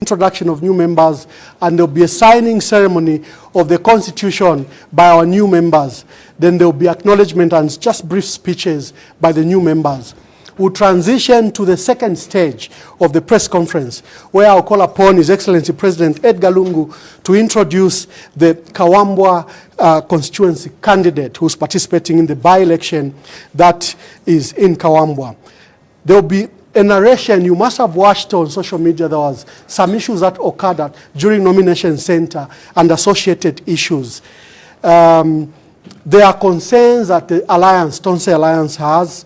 introduction of new members, and there'll be a signing ceremony of the constitution by our new members. Then there'll be acknowledgement and just brief speeches by the new members. We'll transition to the second stage of the press conference, where I'll call upon His Excellency President Edgar Lungu to introduce the Kawambwa constituency candidate who's participating in the by-election that is in Kawambwa. There'll be a narration. You must have watched on social media. There was some issues that occurred during nomination center and associated issues. There are concerns that the alliance, Tonse Alliance, has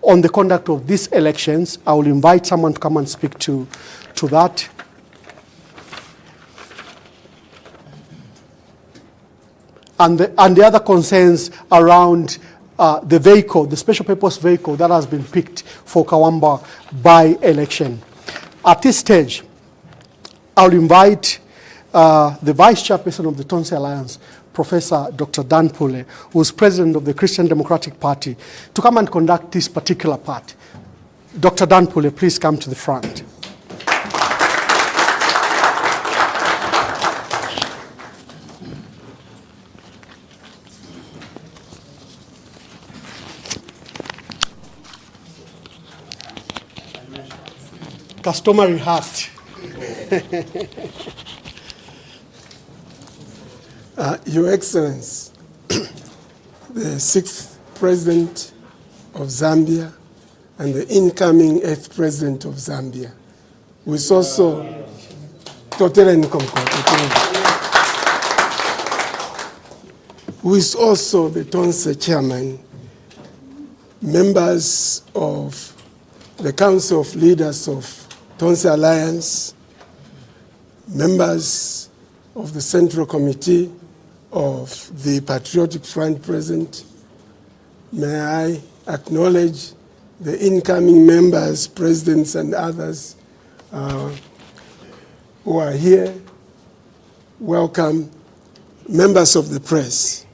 on the conduct of these elections. I will invite someone to come and speak to that. And the other concerns around the vehicle, the special purpose vehicle that has been picked for Kawambwa by-election. At this stage, I'll invite the Vice Chairperson of the Tonse Alliance, Professor Dr. Dan Pule, who is President of the Christian Democratic Party, to come and conduct this particular part. Dr. Dan Pule, please come to the front. Customary hat. Your Excellency, the 6th President of Zambia and the incoming 8th President of Zambia, who is also who is also the Tonse Chairman, members of the Council of Leaders of Tonse Alliance, members of the Central Committee of the Patriotic Front present, may I acknowledge the incoming members, presidents, and others who are here. Welcome, members of the press.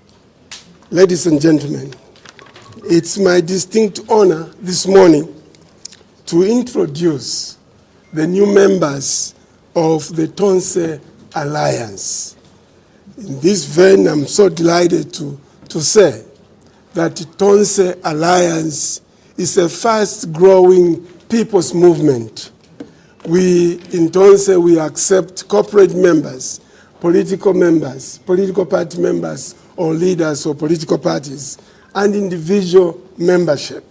Ladies and gentlemen, it's my distinct honor this morning to introduce the new members of the Tonse Alliance. In this vein, I'm so delighted to say that Tonse Alliance is a fast-growing people's movement. We, in Tonse, we accept corporate members, political party members, or leaders of political parties, and individual membership.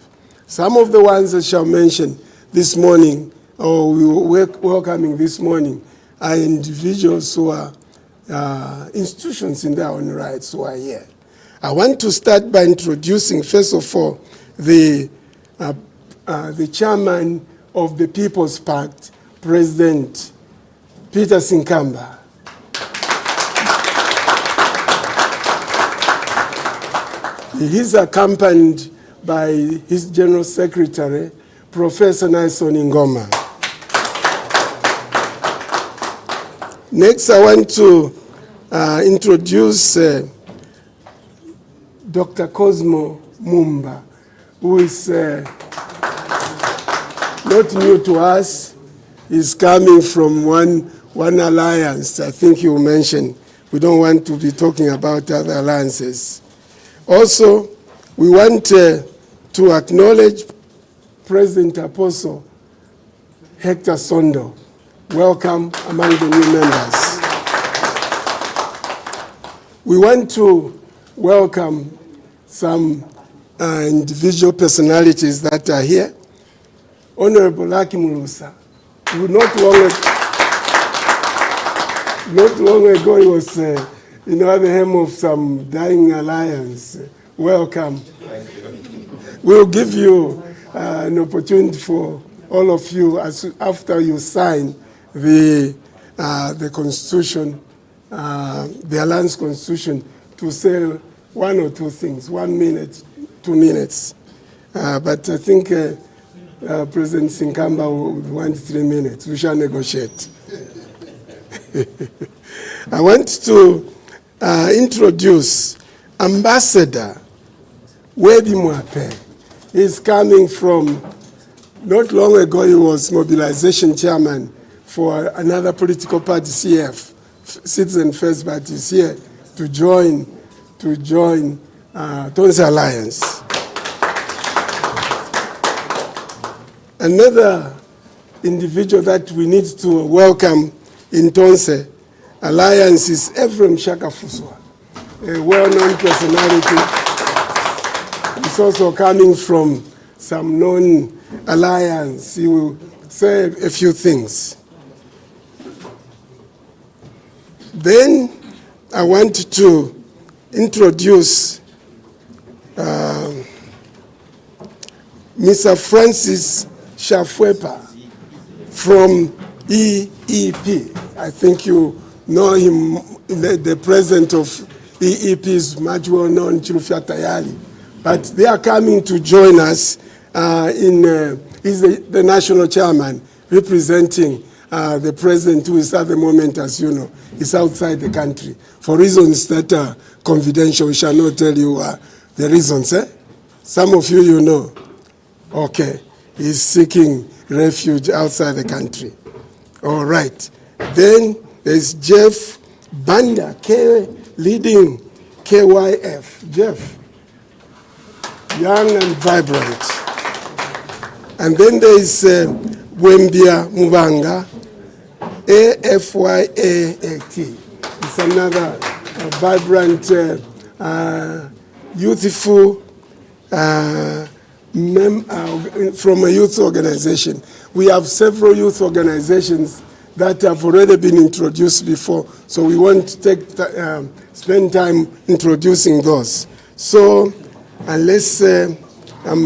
Some of the ones I shall mention this morning, or we were welcoming this morning, are individuals who are institutions in their own rights who are here. I want to start by introducing, first of all, the chairman of the People's Pact, President Peter Sinkamba. He is accompanied by his General Secretary, Professor Nelson Ngoma. Next, I want to introduce Dr. Cosmo Mumba, who is not new to us. He's coming from one alliance. I think you mentioned we don't want to be talking about other alliances. Also, we want to acknowledge President Apostle Hector Sondo. Welcome among the new members. We want to welcome some individual personalities that are here. Honorable Lucky Mulusa, who not long ago he was at the helm of some dying alliance. Welcome. We'll give you an opportunity for all of you after you sign the Constitution, the Alliance Constitution, to say one or two things, 1 minute, 2 minutes. But I think President Sinkamba would want 3 minutes. We shall negotiate. I want to introduce Ambassador Webi Mwape. He's coming from, not long ago he was mobilization chairman for another political party, CF, Citizen First Party, is here to join Tonse Alliance. Another individual that we need to welcome in Tonse Alliance is Ephraim Shaka Fuswa, a well-known personality. He's also coming from some known alliance. He will say a few things. Then I want to introduce Mr. Francis Shafwepa from EEP. I think you know him, the president of EEP is much well known, Chirufya Tayali. But they are coming to join us he's the national chairman representing the president, who is at the moment, as you know, is outside the country. For reasons that are confidential, we shall not tell you the reasons. Some of you know. Okay. He's seeking refuge outside the country. All right. Then there's Jeff Banda, leading KYF. Jeff, young and vibrant. And then there's Wembia Mubanga, AFYAAT. It's another vibrant, youthful from a youth organization. We have several youth organizations that have already been introduced before, so we want to spend time introducing those. So, unless I'm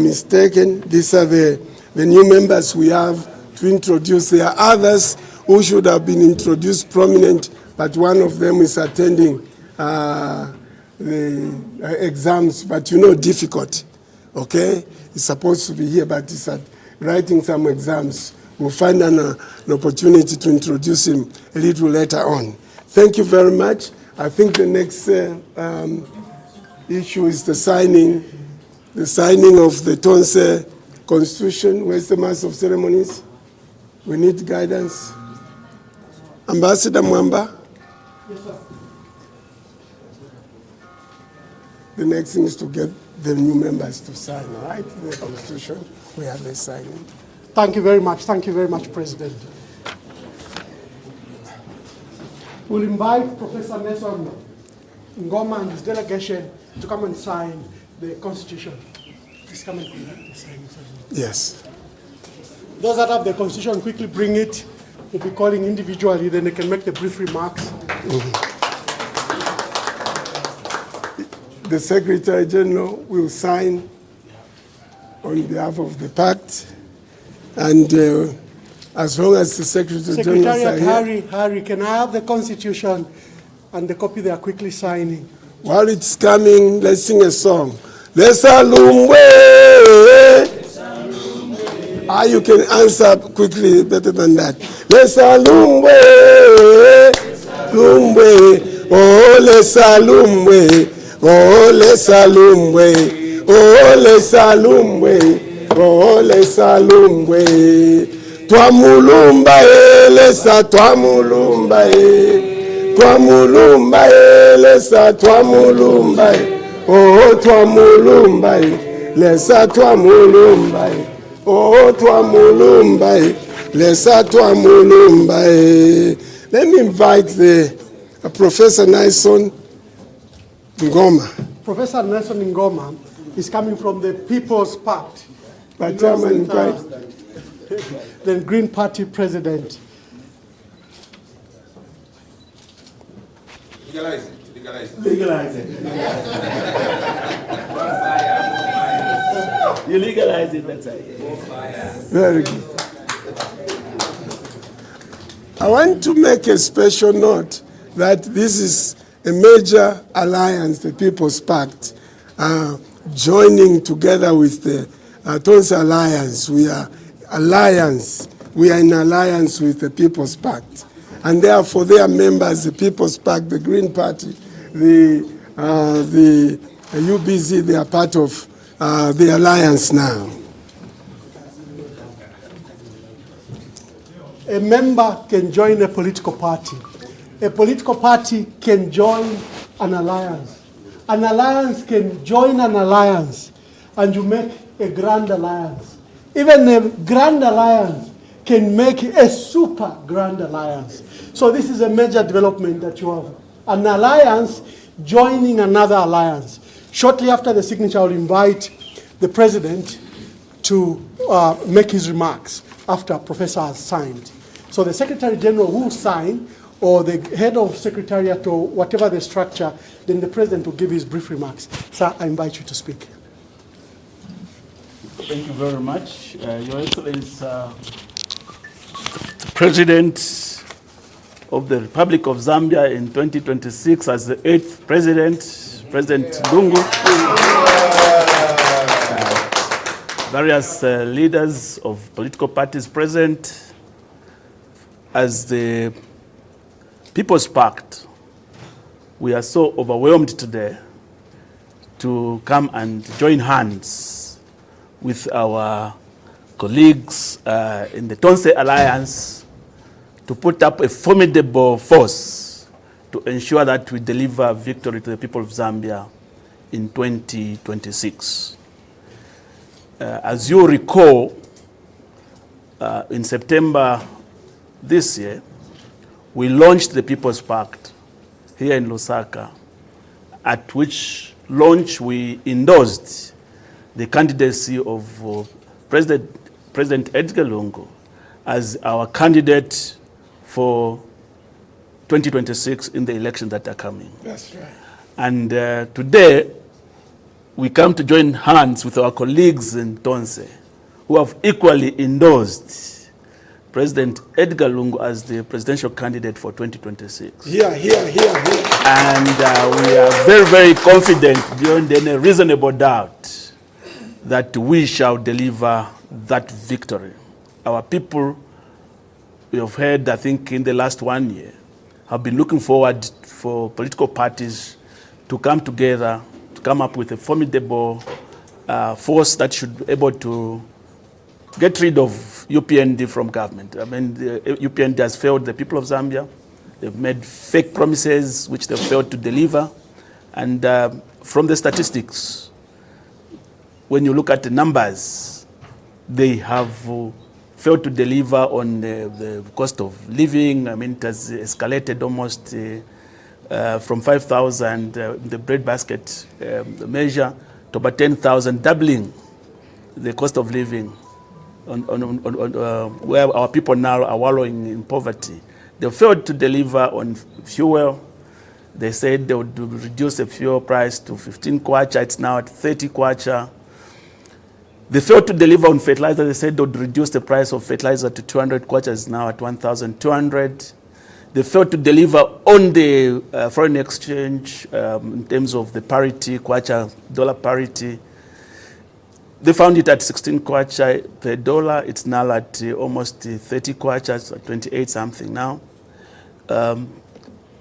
mistaken, these are the new members we have to introduce. There are others who should have been introduced prominent, but one of them is attending the exams, but difficult, okay? He's supposed to be here, but he's writing some exams. We'll find an opportunity to introduce him a little later on. Thank you very much. I think the next issue is the signing of the Tonse Constitution. Where's the Master of Ceremonies? We need guidance. Ambassador Mwamba? Yes, sir. The next thing is to get the new members to sign, all right? The Constitution, we have the signing. Thank you very much. Thank you very much, President. We'll invite Professor Nelson Ngoma and his delegation to come and sign the Constitution. Please come and sign. Yes. Those that have the Constitution, quickly bring it. We'll be calling individually, then they can make the brief remarks. Mm-hmm. The Secretary General will sign on behalf of the pact, and as long as the Secretary General is here. Harry, can I have the Constitution and the copy they are quickly signing? While it's coming, let's sing a song. Lesalumwe. You can answer quickly better than that. Lesalumwe. Lumwe. Oh, lesalumwe. Oh, lesalumwe. Oh, lesalumwe. Oh, lesalumwe. Twamulumba lesa twamulumba twamulumba lesa twamulumba oh twamulumba lesa twamulumba oh twamulumba lesa twamulumba. Let me invite the Professor Nelson Ngoma. Professor Nelson Ngoma is coming from the People's Pact. But Chairman, the Green Party president. Legalize it. Legalize it. You legalize it, that's it. Very good. I want to make a special note that this is a major alliance, the People's Pact, joining together with the Tonse Alliance. We are in alliance with the People's Pact. And therefore, they are members, the People's Pact, the Green Party, the UBZ, they are part of the alliance now. A member can join a political party. A political party can join an alliance. An alliance can join an alliance, and you make a grand alliance. Even a grand alliance can make a super grand alliance. So this is a major development that you have. An alliance joining another alliance. Shortly after the signature, I'll invite the president to make his remarks after Professor has signed. So the Secretary General will sign, or the head of secretariat, or whatever the structure, then the president will give his brief remarks. Sir, I invite you to speak. Thank you very much. Your Excellency, President of the Republic of Zambia in 2026 as the 8th President, President Lungu. Various leaders of political parties present. As the People's Pact, we are so overwhelmed today to come and join hands with our colleagues in the Tonse Alliance to put up a formidable force to ensure that we deliver victory to the people of Zambia in 2026. As you recall, in September this year, we launched the People's Pact here in Lusaka, at which launch we endorsed the candidacy of President Edgar Lungu as our candidate for 2026 in the elections that are coming. That's right. And today, we come to join hands with our colleagues in Tonse, who have equally endorsed President Edgar Lungu as the presidential candidate for 2026. Here. And we are very, very confident, beyond any reasonable doubt, that we shall deliver that victory. Our people, we have heard, I think, in the last 1 year, have been looking forward for political parties to come together, to come up with a formidable force that should be able to get rid of UPND from government. I mean, the UPND has failed the people of Zambia. They've made fake promises which they've failed to deliver. And from the statistics, when you look at the numbers, they have failed to deliver on the cost of living. I mean, it has escalated almost from 5,000, the breadbasket measure, to about 10,000, doubling the cost of living where our people now are wallowing in poverty. They failed to deliver on fuel. They said they would reduce the fuel price to 15 kwacha. It's now at 30 kwacha. They failed to deliver on fertilizer. They said they would reduce the price of fertilizer to 200 kwacha. It's now at 1,200. They failed to deliver on the foreign exchange in terms of the parity, kwacha dollar parity. They found it at 16 kwacha per dollar. It's now at almost 30 kwacha, 28 something now.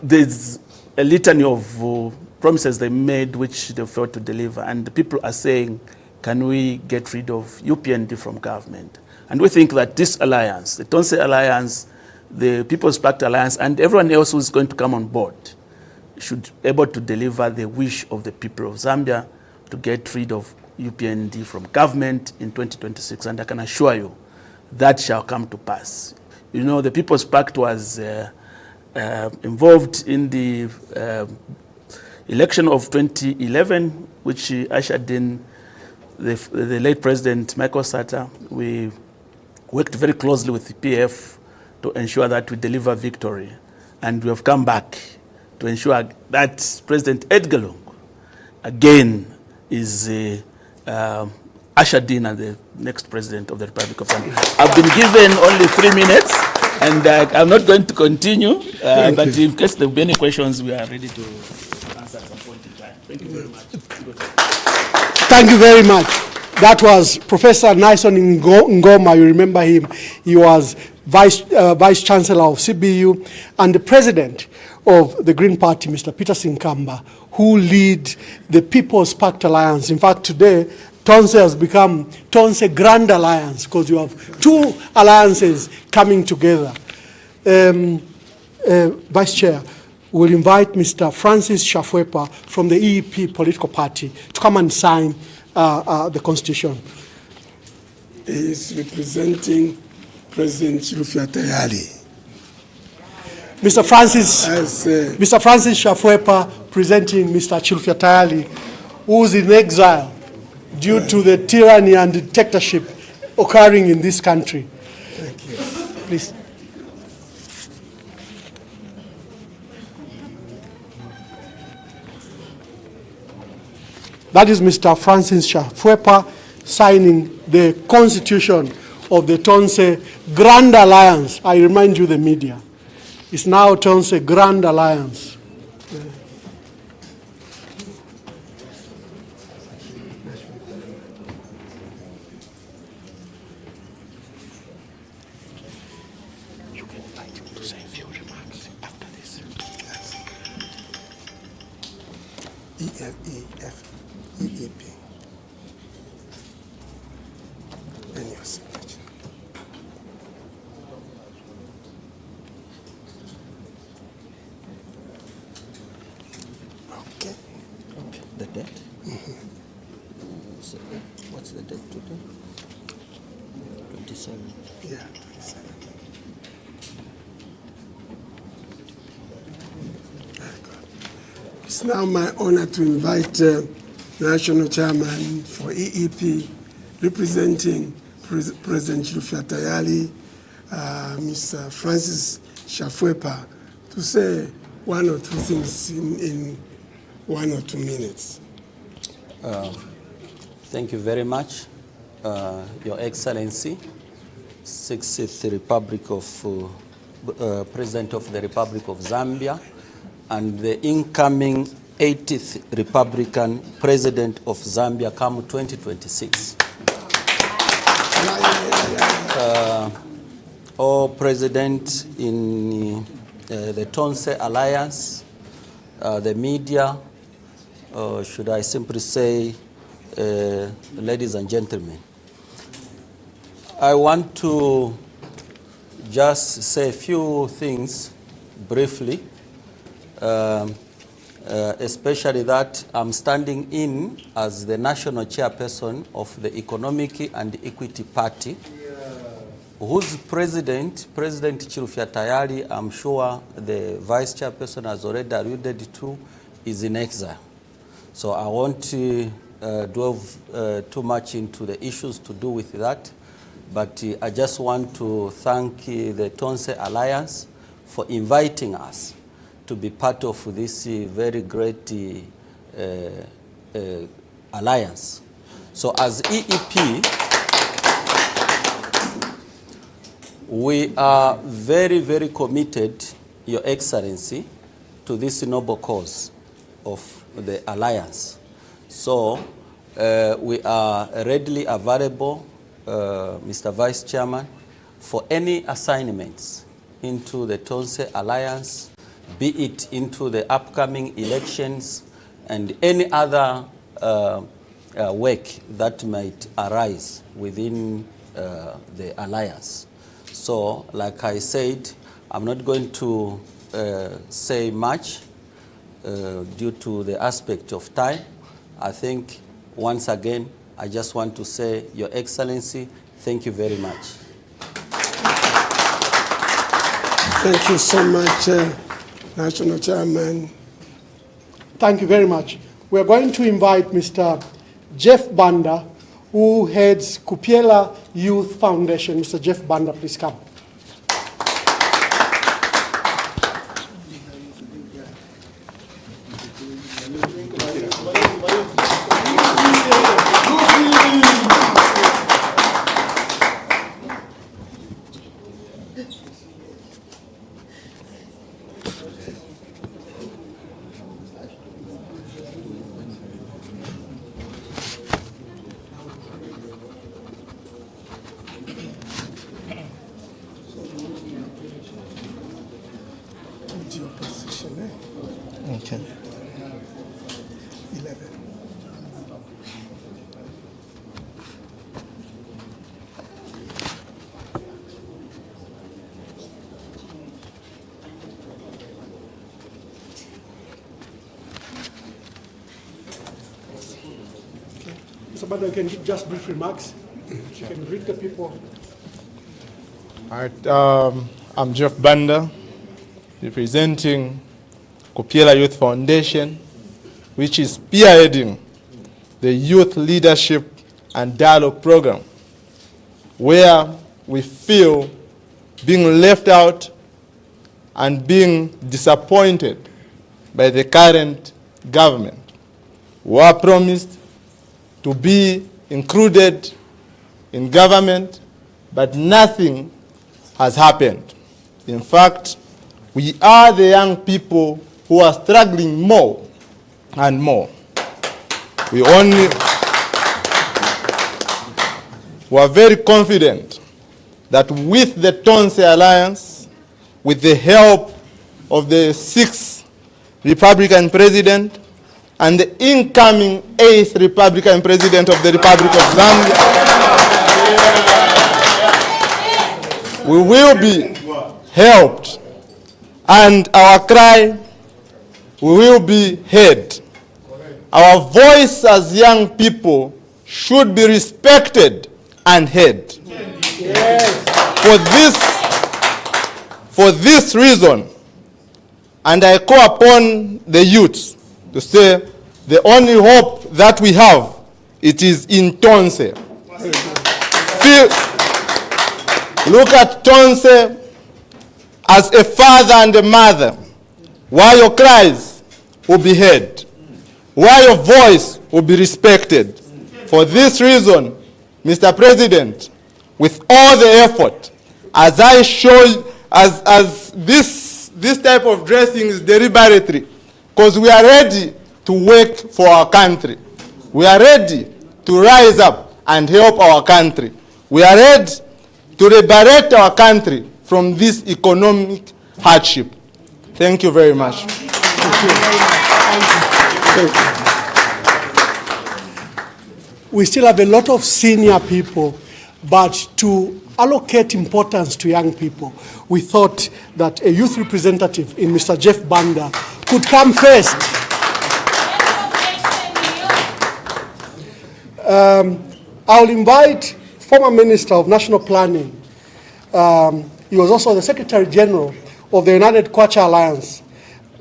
There's a litany of promises they made which they failed to deliver. And the people are saying, can we get rid of UPND from government? And we think that this alliance, the Tonse Alliance, the People's Pact Alliance, and everyone else who's going to come on board should be able to deliver the wish of the people of Zambia to get rid of UPND from government in 2026, and I can assure you that shall come to pass. You know, the People's Pact was involved in the election of 2011, which ushered in the late President Michael Sata. We worked very closely with the PF to ensure that we deliver victory, and we have come back to ensure that President Edgar Lungu again is ushered in as the next president of the Republic of Zambia. I've been given only 3 minutes, and I'm not going to continue, but in case there will be any questions, we are ready to answer at some point in time. Thank you very much. Thank you very much. That was Professor Nyson Ngoma. You remember him. He was Vice Chancellor of CBU and the President of the Green Party, Mr. Peter Sinkamba, who lead the People's Pact Alliance. In fact, today, Tonse has become Tonse Grand Alliance, because you have two alliances coming together. Vice Chair, we'll invite Mr. Francis Shafwepa from the EEP political party to come and sign the Constitution. He is representing President Chilufya Tayali. Mr. Francis Shafwepa presenting Mr. Chilufya Tayali, who is in exile due to the tyranny and dictatorship occurring in this country. Thank you. Please. That is Mr. Francis Shafwepa signing the Constitution of the Tonse Grand Alliance. I remind you, the media. It's now Tonse Grand Alliance. You can invite him to say a few remarks after this. EEP. And your signature. Okay. Okay. The date? So, what's the date today? 27. Yeah, 27. Very good. It's now my honor to invite National Chairman for EEP, representing President Chilufya Tayali, Mr. Francis Shafwepa, to say one or two things in 1 or 2 minutes. Thank you very much, Your Excellency, 60th Republic of President of the Republic of Zambia, and the incoming 80th Republican President of Zambia come 2026. All President in the Tonse Alliance, the media, should I simply say, ladies and gentlemen. I want to just say a few things briefly, especially that I'm standing in as the national chairperson of the Economic and Equity Party, whose President Chilufya Tayali, I'm sure the vice chairperson has already alluded to, is in exile. So I won't delve too much into the issues to do with that, but I just want to thank the Tonse Alliance for inviting us to be part of this very great alliance. So as EEP, we are very, very committed, Your Excellency, to this noble cause of the alliance. So we are readily available, Mr. Vice Chairman, for any assignments into the Tonse Alliance, be it into the upcoming elections and any other work that might arise within the alliance. So, like I said, I'm not going to say much due to the aspect of time. I think, once again, I just want to say, Your Excellency, thank you very much. Thank you so much, National Chairman. Thank you very much. We're going to invite Mr. Jeff Banda, who heads Kupiela Youth Foundation. Mr. Jeff Banda, please come. Your position, eh? Okay. 11. Mr. Banda, you can give just brief remarks. You can greet the people. All right, I'm Jeff Banda, representing Kopiela Youth Foundation, which is spearheading the Youth Leadership and Dialogue Program, where we feel being left out and being disappointed by the current government. We are promised to be included in government, but nothing has happened. In fact, we are the young people who are struggling more and more. We are very confident that with the Tonse Alliance, with the help of the 6th Republican President and the incoming 8th Republican President of the Republic of Zambia, we will be helped, and our cry will be heard. Our voice as young people should be respected and heard. Yes. For this reason, and I call upon the youths to say the only hope that we have, it is in Tonse. Look at Tonse as a father and a mother, where your cries will be heard, where your voice will be respected. For this reason, Mr. President, with all the effort, as I showed, as this type of dressing is deliberately, because we are ready to work for our country. We are ready to rise up and help our country. We are ready to liberate our country from this economic hardship. Thank you very much. We still have a lot of senior people, but to allocate importance to young people, we thought that a youth representative in Mr. Jeff Banda could come first. I'll invite former Minister of National Planning. He was also the Secretary General of the United Kwacha Alliance,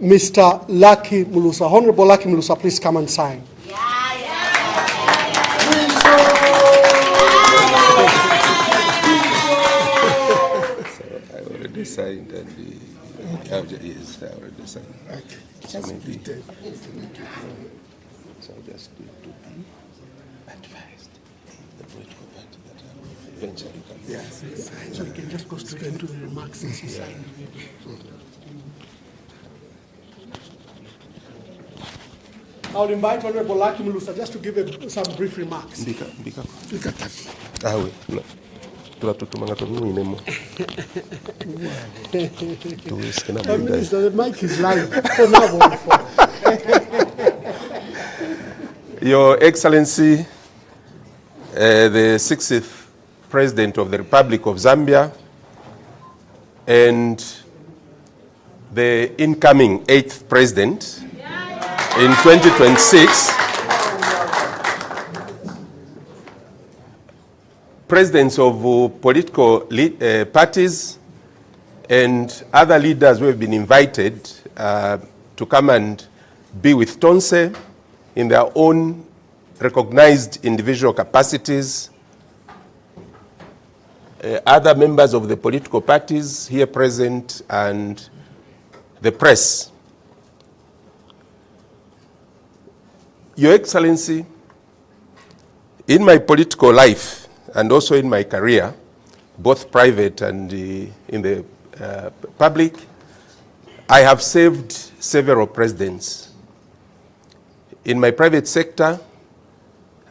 Mr. Lucky Mulusa. Honorable Lucky Mulusa, please come and sign. Signed and yes, I already signed. Okay. So maybe so I just need to be advised the political party that I will eventually come. Yes. So we can just go straight into the remarks since he signed. I'll invite Honorable Lucky Mulusa just to give some brief remarks. Bika. Ah oui. No. Minister, the mic is live. Your Excellency, the 60th President of the Republic of Zambia, and the incoming 8th President in 2026, presidents of political parties and other leaders who have been invited to come and be with Tonse in their own recognized individual capacities, other members of the political parties here present, and the press. Your Excellency, in my political life, and also in my career, both private and in the public, I have served several presidents. In my private sector,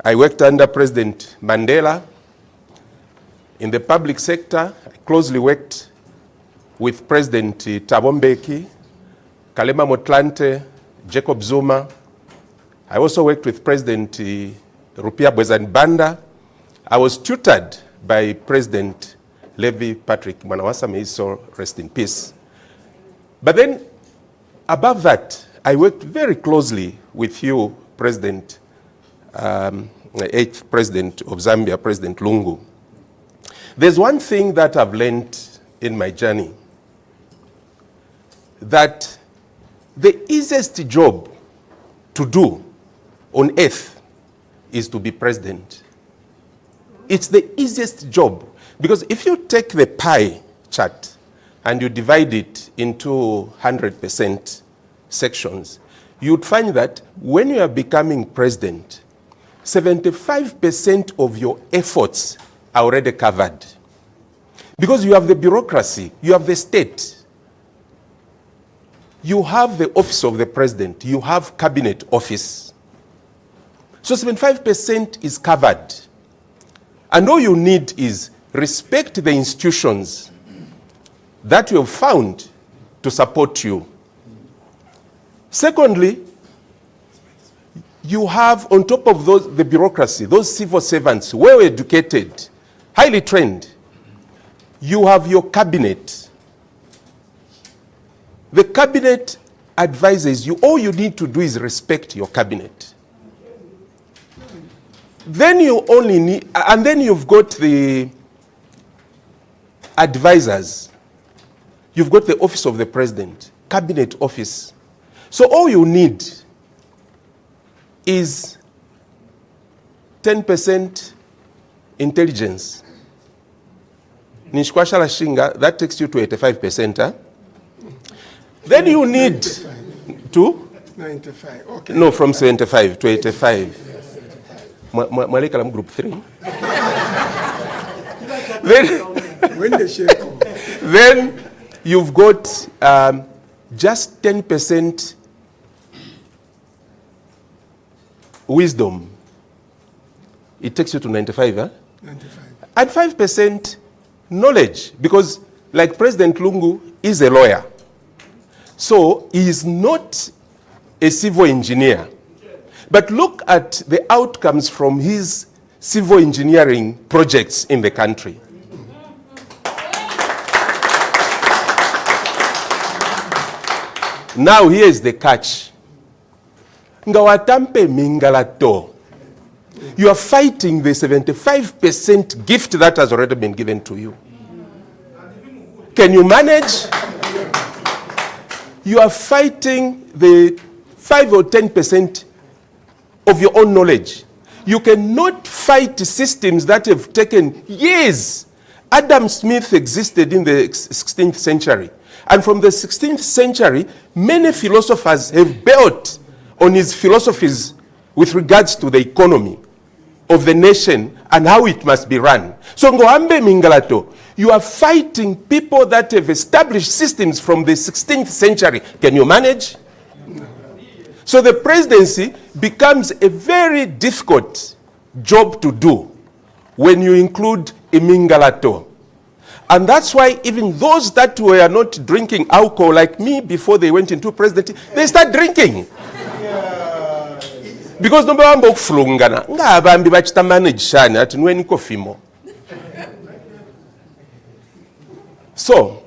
I worked under President Mandela. In the public sector, I closely worked with President Thabo Mbeki, Kgalema Motlanthe, Jacob Zuma. I also worked with President Rupia Bwezani-Banda. I was tutored by President Levi Patrick Mwanawasa, may his soul rest in peace. But then, above that, I worked very closely with you, President 8th president of Zambia, President Lungu. There's one thing that I've learned in my journey, that the easiest job to do on earth is to be president. It's the easiest job, because if you take the pie chart and you divide it into 100% sections, you'd find that when you are becoming president, 75% of your efforts are already covered. Because you have the bureaucracy, you have the state, you have the office of the president, you have cabinet office. So 75% is covered. And all you need is respect the institutions that you have found to support you. Secondly, you have on top of those, the bureaucracy, those civil servants, well educated, highly trained. You have your cabinet. The cabinet advises you. All you need to do is respect your cabinet. Then you only need, and then you've got the advisors. You've got the office of the president, cabinet office. So all you need is 10% intelligence. Nishkwashala Shinga, that takes you to 85%. Huh? Then you need to 95. Okay. No, from 75 to 85. Malikalam group 3. Then you've got just 10% wisdom. It takes you to 95, huh? 95. And 5% knowledge, because like President Lungu is a lawyer. So he is not a civil engineer. But look at the outcomes from his civil engineering projects in the country. Now here is the catch. Ngawatampe mingalato. You are fighting the 75% gift that has already been given to you. Can you manage? You are fighting the 5 or 10% of your own knowledge. You cannot fight systems that have taken years. Adam Smith existed in the 16th century. And from the 16th century, many philosophers have built on his philosophies with regards to the economy of the nation and how it must be run. So Ngoambe Mingalato, you are fighting people that have established systems from the 16th century. Can you manage? So the presidency becomes a very difficult job to do when you include a Mingalato. And that's why even those that were not drinking alcohol like me before they went into presidency, they start drinking. Because number one book flungana. Nga abambi bachita manage shani ati nweni kofimo. So,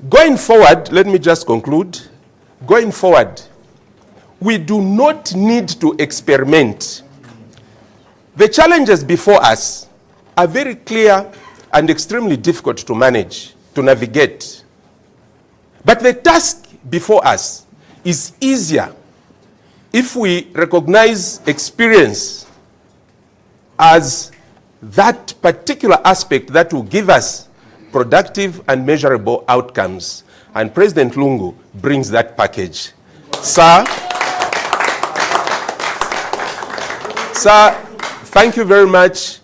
going forward, let me just conclude. Going forward, we do not need to experiment. The challenges before us are very clear and extremely difficult to manage, to navigate. But the task before us is easier if we recognize experience as that particular aspect that will give us productive and measurable outcomes. And President Lungu brings that package. Sir, thank you very much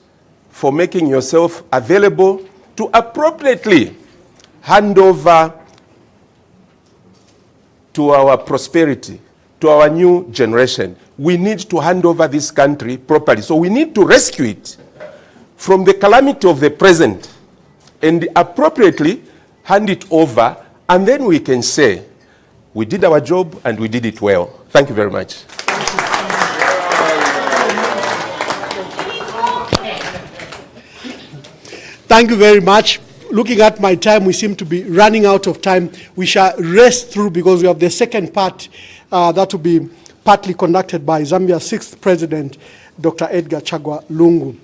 for making yourself available to appropriately hand over to our prosperity, to our new generation. We need to hand over this country properly. So we need to rescue it from the calamity of the present and appropriately hand it over, and then we can say, we did our job and we did it well. Thank you very much. Thank you very much. Looking at my time, we seem to be running out of time. We shall race through because we have the second part that will be partly conducted by Zambia's 6th president, Dr. Edgar Chagwa Lungu.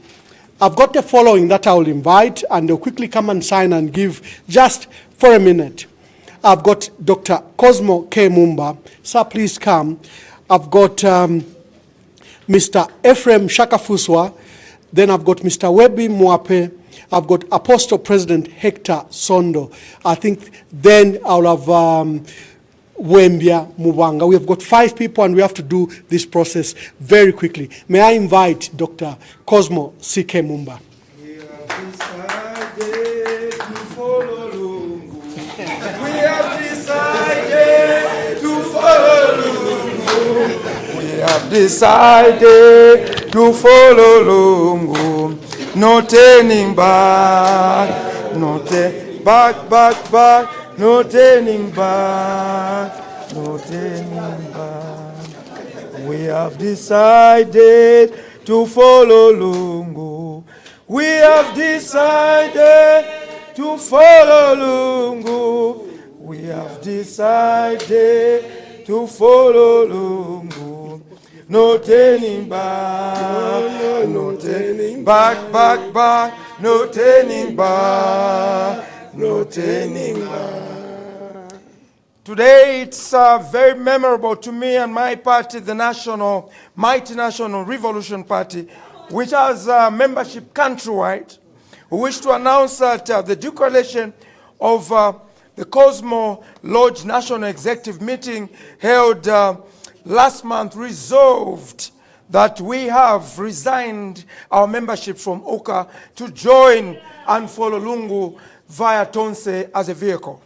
I've got the following that I will invite, and they'll quickly come and sign and give just for a minute. I've got Dr. Cosmo K. Mumba. Sir, please come. I've got Mr. Ephraim Shakafuswa. Then I've got Mr. Webi Mwape. I've got Apostle President Hector Sondo. I think then I'll have Wembia Mubanga. We have got 5 people and we have to do this process very quickly. May I invite Dr. Cosmo C.K. Mumba. We have decided to follow Lungu. We have decided to follow Lungu. We have decided to follow Lungu. No turning back, no back, no turning back, no turning back. We have decided to follow Lungu. We have decided to follow Lungu. We have decided to follow Lungu. No turning back, no turning back, no turning back, no turning back. Today it's very memorable to me and my party, the Mighty National Revolution Party, which has membership countrywide. We wish to announce that the declaration of the Cosmo Lodge National Executive Meeting held last month resolved that we have resigned our membership from OCA to join and follow Lungu via Tonse as a vehicle.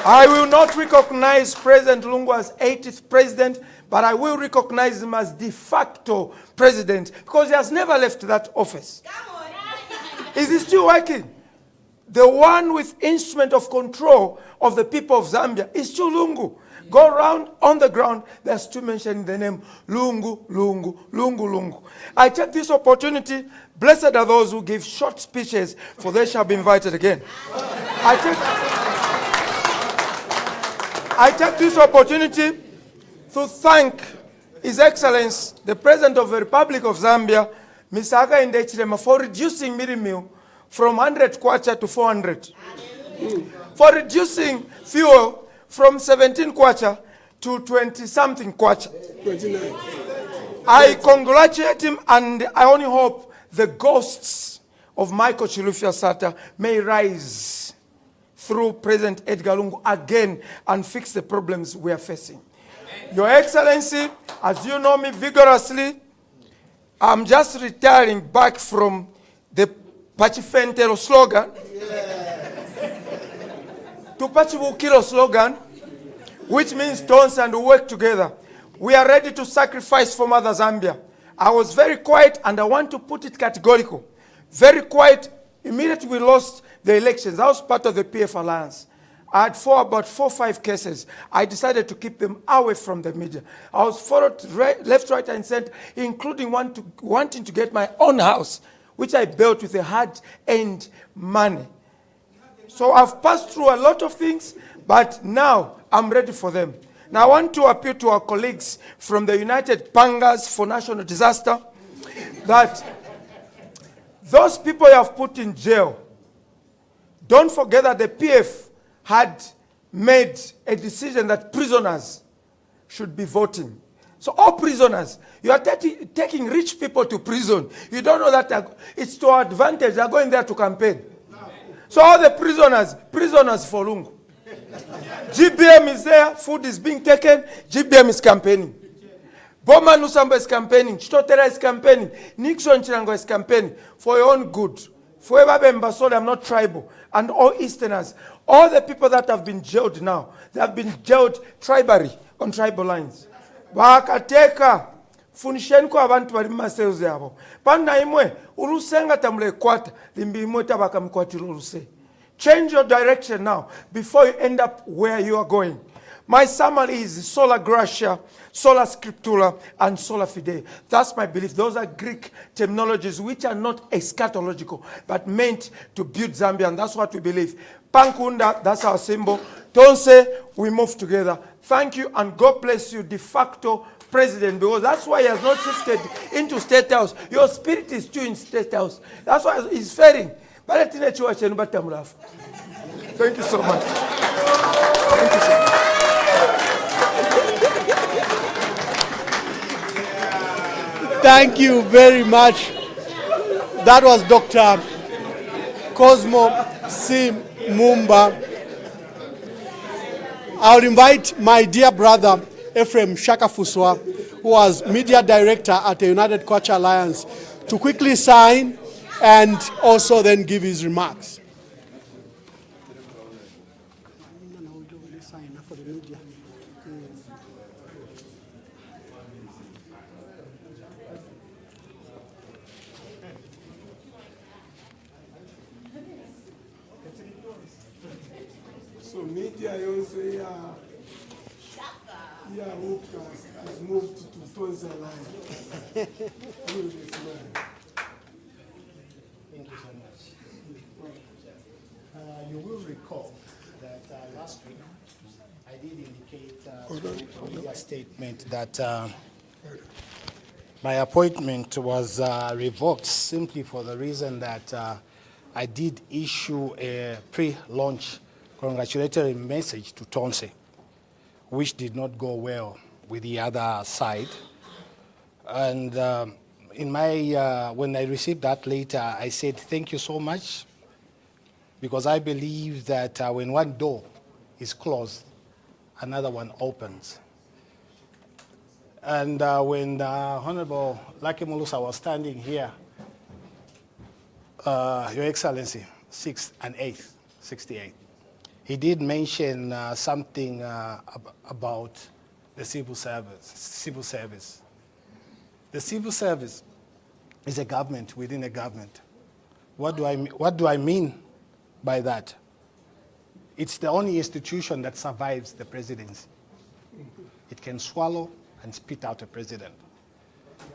I will not recognize President Lungu as 80th president, but I will recognize him as de facto president because he has never left that office. Is he still working? The one with instrument of control of the people of Zambia is still Lungu. Go around on the ground, they're still mentioning the name Lungu, Lungu, Lungu, Lungu. I take this opportunity, blessed are those who give short speeches, for they shall be invited again. I take this opportunity to thank His Excellency, the President of the Republic of Zambia, Mr. Hakainde Hichilema, for reducing meal meal from 100 kwacha to 400. For reducing fuel from 17 kwacha to 20-something kwacha. 29. I congratulate him, and I only hope the ghosts of Michael Chilufya Sata may rise through President Edgar Lungu again and fix the problems we are facing. Your Excellency, as you know me vigorously, I'm just retiring back from the Pachifentero slogan to Pachibukiro slogan, which means Tonse and work together. We are ready to sacrifice for Mother Zambia. I was very quiet, and I want to put it categorical. Very quiet. Immediately we lost the elections. I was part of the PF Alliance. I had about 4 or 5 cases. I decided to keep them away from the media. I was followed left, right, and center, including wanting to get my own house, which I built with a hard-earned money. So I've passed through a lot of things, but now I'm ready for them. Now I want to appeal to our colleagues from the United Pangas for National Disaster that those people you have put in jail, don't forget that the PF had made a decision that prisoners should be voting. So all prisoners, you are taking rich people to prison. You don't know that it's to our advantage. They're going there to campaign. So all the prisoners for Lungu. GBM is there, food is being taken, GBM is campaigning. Boma Nusamba is campaigning, Chitotera is campaigning, Nixon Chirango is campaigning for your own good. For Mbasole, I'm not tribal, and all Easterners. All the people that have been jailed now, they have been jailed tribally, on tribal lines. Bakateka, funishenko abantu bali maseuze yabo. Panda imwe, urusenga tamule kwata, limbi imwe tabaka mkwatilo uruse. Change your direction now, before you end up where you are going. My summary is sola gratia, sola scriptura, and sola fide. That's my belief. Those are Greek terminologies which are not eschatological, but meant to build Zambia, and that's what we believe. Pankunda, that's our symbol. Tonse, we move together. Thank you, and God bless you, de facto president, because that's why he has not shifted into State House. Your spirit is still in State House. That's why he's failing. Thank you so much. Thank you so much. Thank you very much. That was Dr. Cosmo C. Mumba. I'll invite my dear brother, Ephraim Shakafuswa, who was media director at the United Culture Alliance, to quickly sign and also then give his remarks. So media yonse ya Lucas has moved to Tonse line. Thank you so much. You will recall that last week I did indicate in a statement that my appointment was revoked simply for the reason that I did issue a pre-launch congratulatory message to Tonse, which did not go well with the other side. And when I received that later, I said, thank you so much, because I believe that when one door is closed, another one opens. And when Honorable Lucky Mulusa was standing here, Your Excellency, 6th and 8th, 68, he did mention something about the civil service. The civil service is a government within a government. What do I mean by that? It's the only institution that survives the presidency. It can swallow and spit out a president.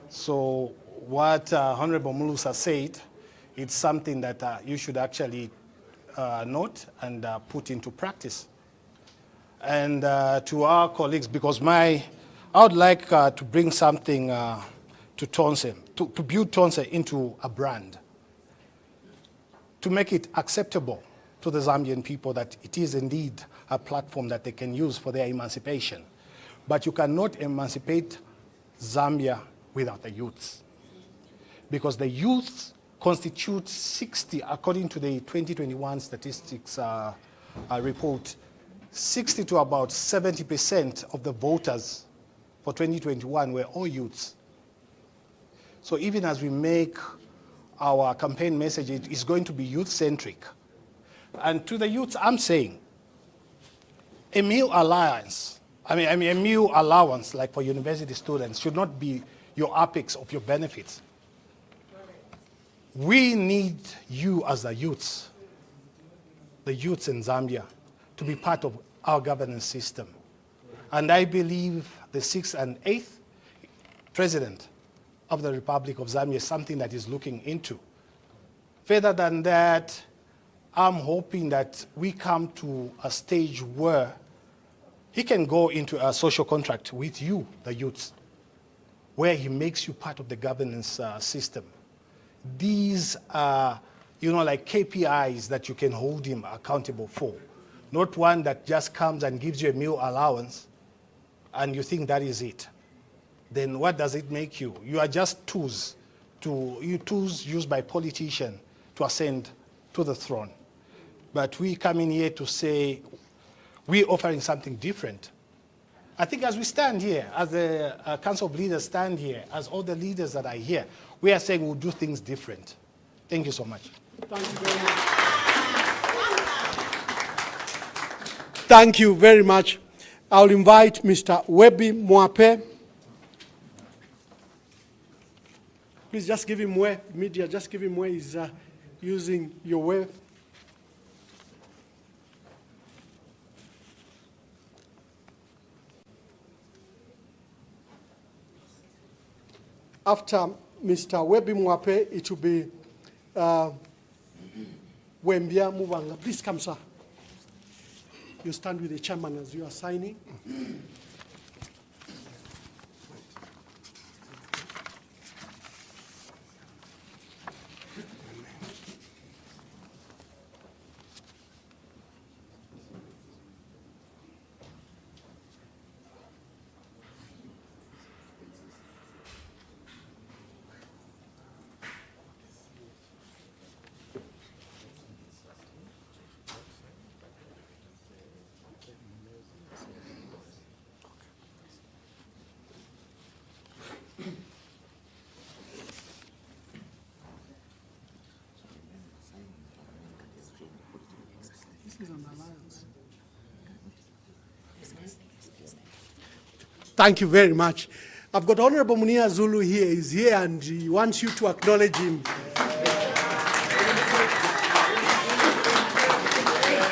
So what Honorable Mulusa said, it's something that you should actually note and put into practice. And to our colleagues, because I would like to bring something to Tonse, to build Tonse into a brand, to make it acceptable to the Zambian people that it is indeed a platform that they can use for their emancipation. But you cannot emancipate Zambia without the youths, because the youths constitute 60, according to the 2021 statistics report, 60 to about 70% of the voters for 2021 were all youths. So even as we make our campaign message, it is going to be youth-centric. And to the youths, I'm saying, a meal allowance, a meal allowance like for university students should not be your apex of your benefits. We need you as the youths in Zambia, to be part of our governance system. And I believe the 6th and 8th President of the Republic of Zambia is something that is looking into. Further than that, I'm hoping that we come to a stage where he can go into a social contract with you, the youths, where he makes you part of the governance system. These are, like KPIs that you can hold him accountable for. Not one that just comes and gives you a meal allowance and you think that is it. Then what does it make you? You are just tools used by politicians to ascend to the throne. But we come in here to say we're offering something different. I think as we stand here, as the Council of Leaders stand here, as all the leaders that are here, we are saying we'll do things different. Thank you so much. Thank you very much. Thank you very much. I'll invite Mr. Webi Mwape. Please just give him where, media, just give him where he's using your way. After Mr. Webi Mwape, it will be Wembia Muvanga. Please come, sir. You stand with the chairman as you are signing. Thank you very much. I've got Honorable Munia Zulu here. He's here and he wants you to acknowledge him.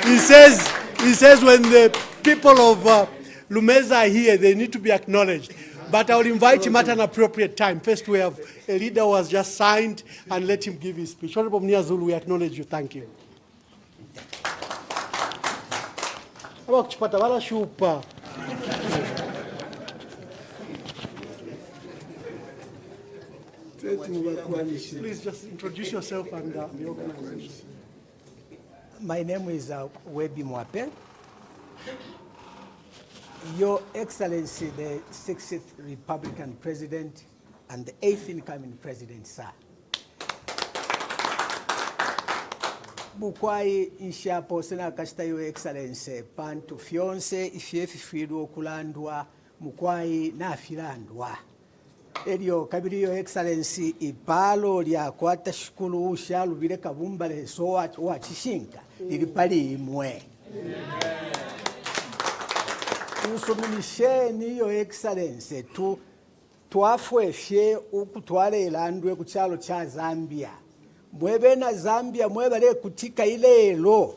He says when the people of Lumeza are here, they need to be acknowledged. But I will invite him at an appropriate time. First, we have a leader who has just signed, and let him give his speech. Honorable Munia Zulu, we acknowledge you. Thank you. Please just introduce yourself and the organization. My name is Webi Mwape. Your Excellency, the 60th Republican President and the 8th incoming President, sir. Bukwai inshapo sena kashita Your Excellency pantu fyonse ifyefi fidu okulandwa mukwai na filandwa. Elio kabiri Your Excellency ipalo lya kwata shukulu usha lubire kabumba leso wa chishinka lilipali imwe. Nsumilisheni Your Excellency twafwefye ukutwala elandwe ku kyalo kya Zambia. Mwebe na Zambia mwebale kutika ilelo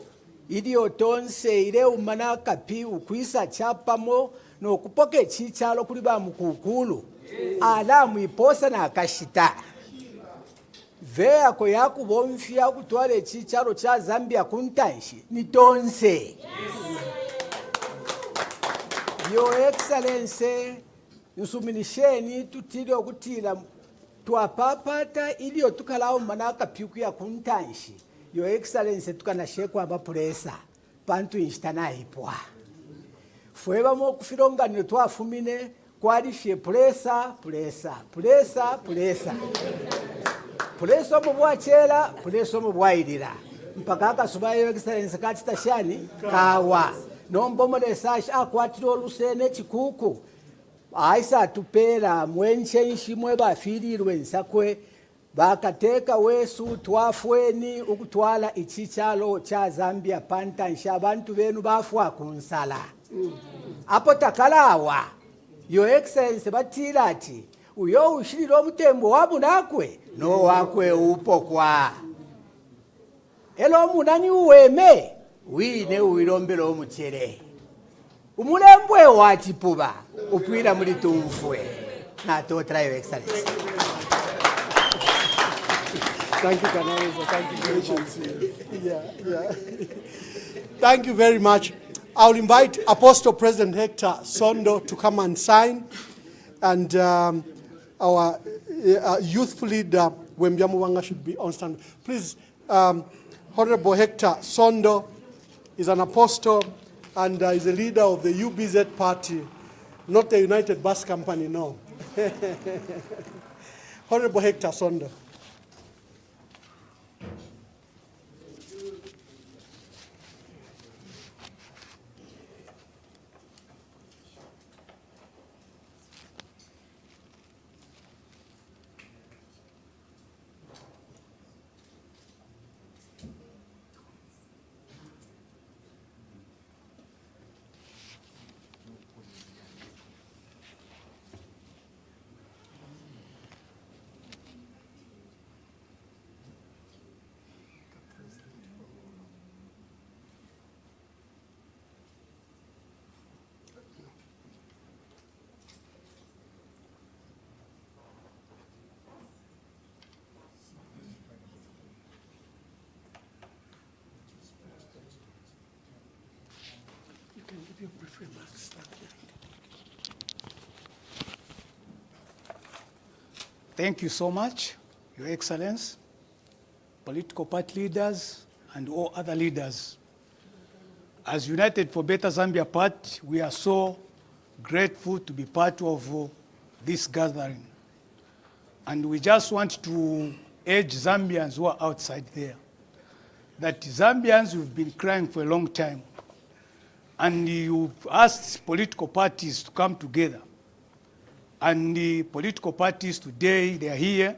iliyo Tonse ile umana kapi ukwisa chapamo no kupoke chichalo kuli ba mukukulu ala mwiposa na akashita vea ko yakubomfya kutwala chichalo kya Zambia kuntanshi ni Tonse. Your Excellency, nsumilisheni tutile okutila twapapata iliyo tukalao manaka piku ya kuntanshi. Your Excellency tukanashekwa abapuresa pantu instana ipwa. Fueba mo kufilonganiro twafumine kwalifye puresa. Puresa mu bwachela, puresa mu bwailira. Mpaka akasuba Your Excellency kachita shani kawa. Nombomole sashi akwatiro lusene chikuku. Aisa tupera mwenchenshi mwe bafirirwe nsakwe bakateka wesu twafweni ukutwala ichichalo cha Zambia pantansha abantu benu bafwa kunsala. Apo takalawa Your Excellency batirati uyo ushiriro mutembo wabunakwe no wakwe upo kwa. Elo munani uweme wine uwilombelo omuchere. Umulembwe wachipuba upwila muli tumfwe na totra Your Excellency. Thank you, Kanaweza. Thank you very much. Yeah. Thank you very much. I'll invite Apostle President Hector Sondo to come and sign, and our youthful leader Wembiamu Wanga should be on stand. Please, Honorable Hector Sondo is an apostle and is a leader of the UBZ party, not the United Bus Company, no. Honorable Hector Sondo. Thank you so much, Your Excellency, political party leaders, and all other leaders. As United for Better Zambia Party, we are so grateful to be part of this gathering. And we just want to urge Zambians who are outside there that Zambians have been crying for a long time. And you've asked political parties to come together. And the political parties today, they are here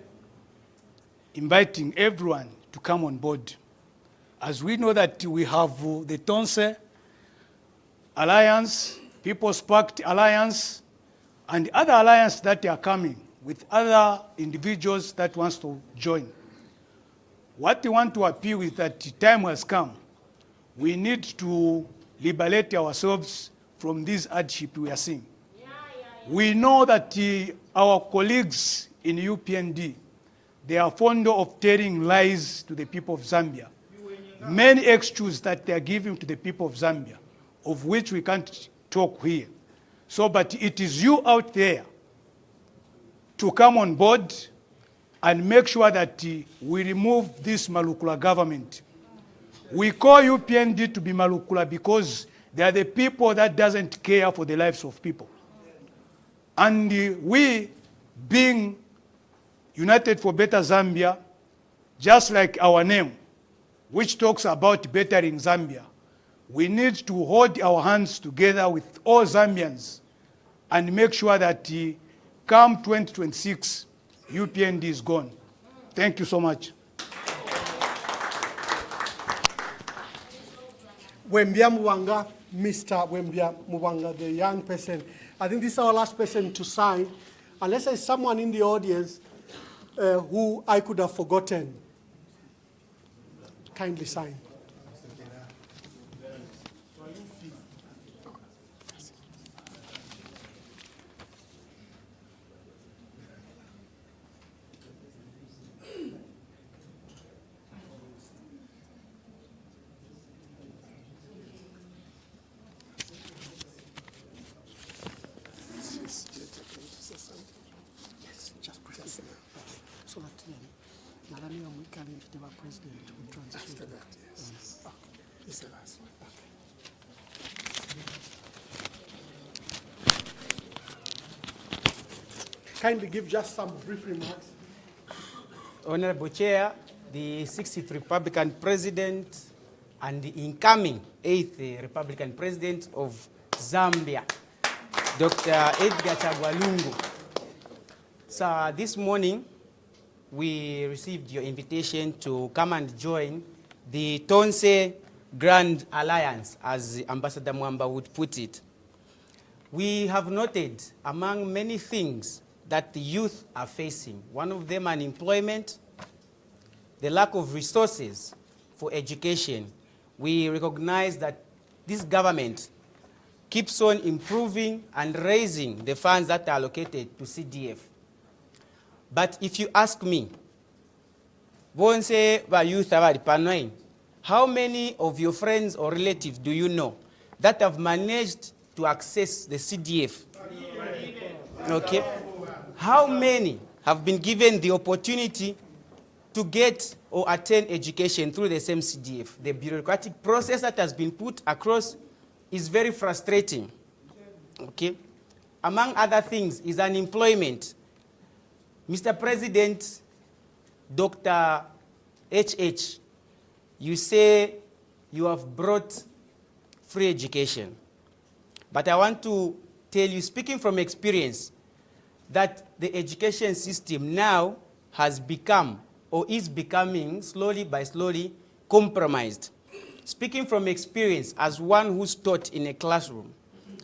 inviting everyone to come on board. as we know that we have the Tonse Alliance, People's Pact Alliance, and other alliances that are coming with other individuals that wants to join. What we want to appeal is that the time has come. We need to liberate ourselves from this hardship we are seeing. We know that our colleagues in UPND, they are fond of telling lies to the people of Zambia. Many excuses that they are giving to the people of Zambia, of which we can't talk here. So, but it is you out there to come on board and make sure that we remove this Malukula government. We call UPND to be Malukula because they are the people that doesn't care for the lives of people. And we, being United for Better Zambia, just like our name, which talks about bettering Zambia, we need to hold our hands together with all Zambians and make sure that come 2026, UPND is gone. Thank you so much. Wembia Mwanga, Mr. Wembia Mwanga, the young person. I think this is our last person to sign. Unless there's someone in the audience who I could have forgotten. Kindly sign. So that Nalani we can the president will transition to that. Yes. Okay. This is the last one. Okay. Kindly give just some brief remarks. Honorable Chair, the 60th Republican President and the incoming 8th Republican President of Zambia, Dr. Edgar Chagwa Lungu. So this morning, we received your invitation to come and join the Tonse Grand Alliance, as Ambassador Mwamba would put it. We have noted, among many things that the youth are facing, one of them unemployment, the lack of resources for education. We recognize that this government keeps on improving and raising the funds that are allocated to CDF. But if you ask me, how many of your friends or relatives do you know that have managed to access the CDF? Okay. How many have been given the opportunity to get or attain education through the same CDF? The bureaucratic process that has been put across is very frustrating. Okay. Among other things is unemployment. Mr. President, Dr. HH, you say you have brought free education. But I want to tell you, speaking from experience, that the education system now has become or is becoming slowly by slowly compromised. Speaking from experience as one who's taught in a classroom,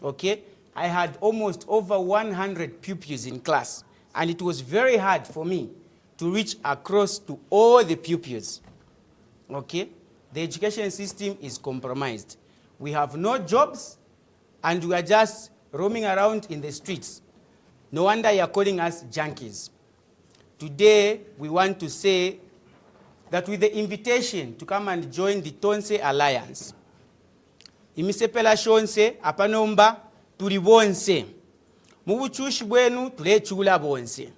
okay, I had almost over 100 pupils in class. And it was very hard for me to reach across to all the pupils. Okay? The education system is compromised. We have no jobs, and we are just roaming around in the streets. No wonder you are calling us junkies. Today, we want to say that with the invitation to come and join the Tonse Alliance, imisepela shonse apanomba tuli bonse. Mubuchushi bwenu tulechula bonse.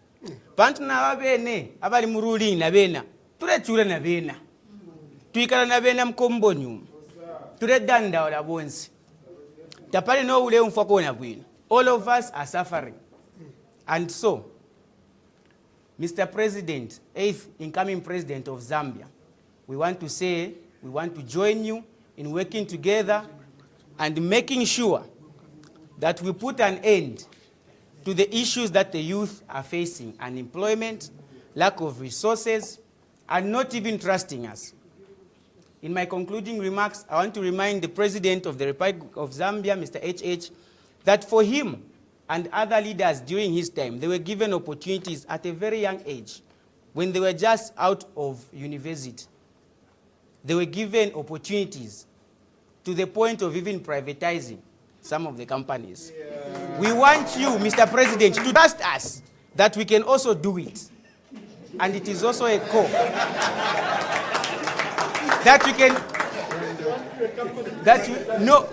Bantu na bene abali mu ruling na bena tulechula na bena. Tuikala na bena mkombo nyuma. Tuledanda wala bonse. Tapali no ule mfako na bwino. All of us are suffering. And so, Mr. President, 8th incoming President of Zambia, we want to say, we want to join you in working together and making sure that we put an end to the issues that the youth are facing: unemployment, lack of resources, and not even trusting us. In my concluding remarks, I want to remind the President of the Republic of Zambia, Mr. HH, that for him and other leaders during his time, they were given opportunities at a very young age when they were just out of university. They were given opportunities to the point of even privatizing some of the companies. Yeah. We want you, Mr. President, to trust us that we can also do it. And it is also a call that we can, no,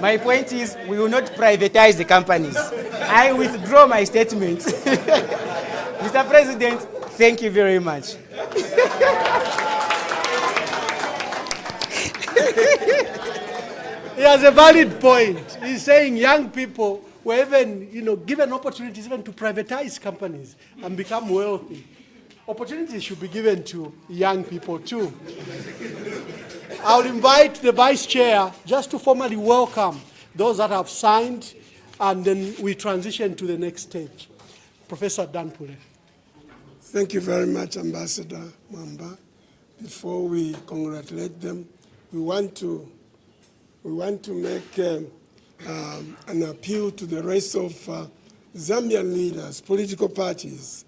my point is we will not privatize the companies. I withdraw my statement. Mr. President, thank you very much. He has a valid point. He's saying young people were even, given opportunities even to privatize companies and become wealthy. Opportunities should be given to young people too. I'll invite the Vice Chair just to formally welcome those that have signed, and then we transition to the next stage. Professor Danpule. Thank you very much, Ambassador Mwamba. Before we congratulate them, we want to make an appeal to the rest of Zambian leaders, political parties,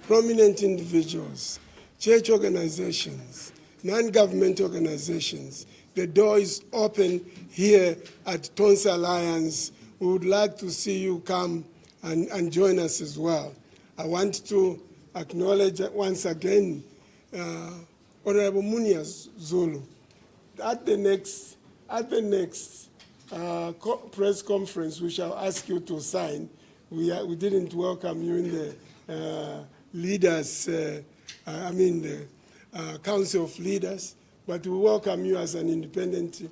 prominent individuals, church organizations, non-government organizations. The door is open here at Tonse Alliance. We would like to see you come and join us as well. I want to acknowledge once again Honorable Munia Zulu. At the next press conference, we shall ask you to sign. We didn't welcome you in the leaders, the Council of Leaders, but we welcome you as an independent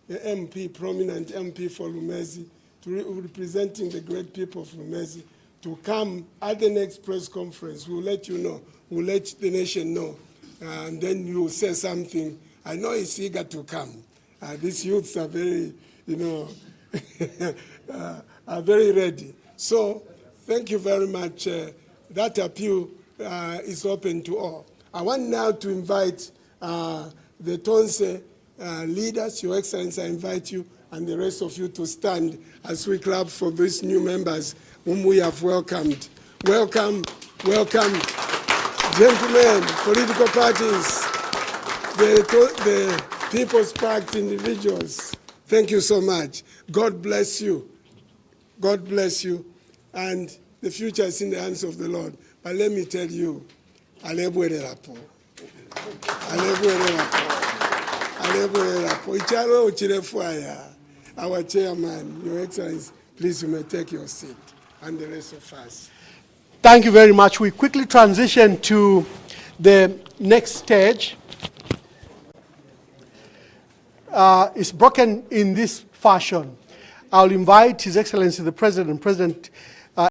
MP, prominent MP for Lumezi, representing the great people of Lumezi, to come at the next press conference. We'll let you know. We'll let the nation know. And then you'll say something. I know he's eager to come. These youths are very, are very ready. So thank you very much. That appeal is open to all. I want now to invite the Tonse leaders. Your Excellency, I invite you and the rest of you to stand as we clap for these new members whom we have welcomed. Welcome, welcome, gentlemen, political parties, the People's Pact individuals. Thank you so much. God bless you. God bless you. And the future is in the hands of the Lord. But let me tell you, Alebwererapo. Our chairman, Your Excellency, please you may take your seat, and the rest of us. Thank you very much. We quickly transition to the next stage. It's broken in this fashion. I'll invite His Excellency the President, President